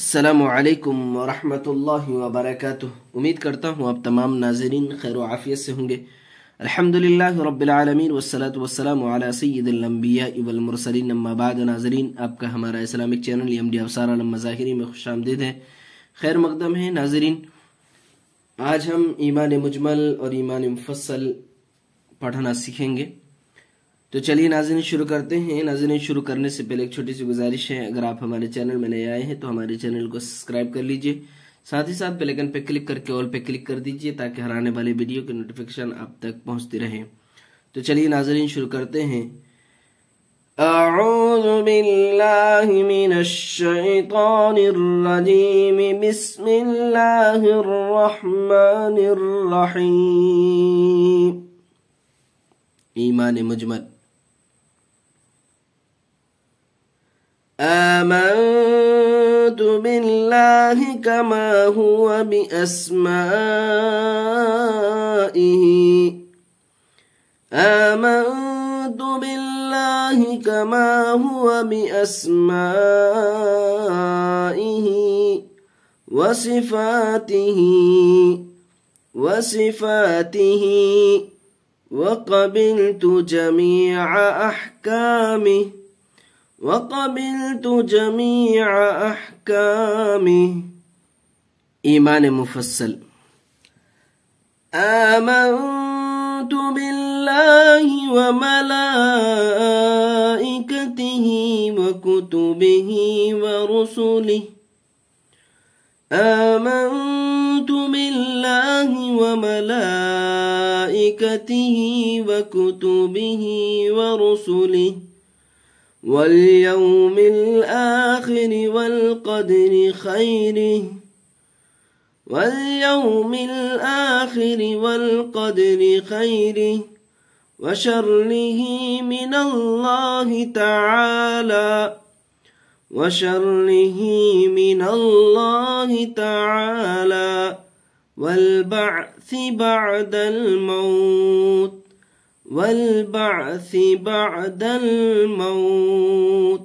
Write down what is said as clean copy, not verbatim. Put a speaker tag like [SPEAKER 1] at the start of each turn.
[SPEAKER 1] अस्सलामुअलैकुम वरहमतुल्लाहि वबरकातुह। उम्मीद करता हूँ आप तमाम नाज़रीन खैर व आफियत से होंगे। अल्हम्दुलिल्लाह रब्बिल आलमीन वस्सलातु वस्सलामु अला सय्यिदिल अंबिया वल मुरसलीन, अम्मा बाद। नाज़रीन, आपका हमारा इस्लामिक चैनल एमडी अफसार आलम मज़ाहिरी में खुशामदीद है, खैर मकदम है। नाज़रीन, आज हम ईमान मुजमल और ईमान मुफस्सल पढ़ना सीखेंगे। तो चलिए नाज़रीन शुरू करते हैं। नाज़रीन, शुरू करने से पहले एक छोटी सी गुजारिश है, अगर आप हमारे चैनल में नए आए हैं तो हमारे चैनल को सब्सक्राइब कर लीजिए, साथ ही साथ बेल आइकन पे क्लिक करके ऑल पे क्लिक कर दीजिए ताकि हर आने वाले वीडियो की नोटिफिकेशन आप तक पहुंचती रहे। तो चलिए नाज़रीन शुरू करते हैं। अऊज़ु बिल्लाहि मिनश शैतानिर रजीम, बिस्मिल्लाहिर रहमानिर रहीम। ईमान मुजमल। आमन्तु बिल्लाहि कमा हुवा बिअस्माइहि, आमन्तु बिल्लाहि कमा हुवा बिअस्माइहि वसिफातिहि वक़बिलतु जमीअ अहकामिहि। ईमान मुफस्सल। आमन्तु बिल्लाहि व मलाइकतिहि व कुतुबिहि व रुसुलिहि, आमन्तु बिल्लाहि व मलाइकतिहि व कुतुबिहि व रुसुलिहि वल यौमिल आखिर वल क़द्रि खैरिहि व शर्रिहि मिनल्लाहि तआला वल बअ्सि बअदल मौत।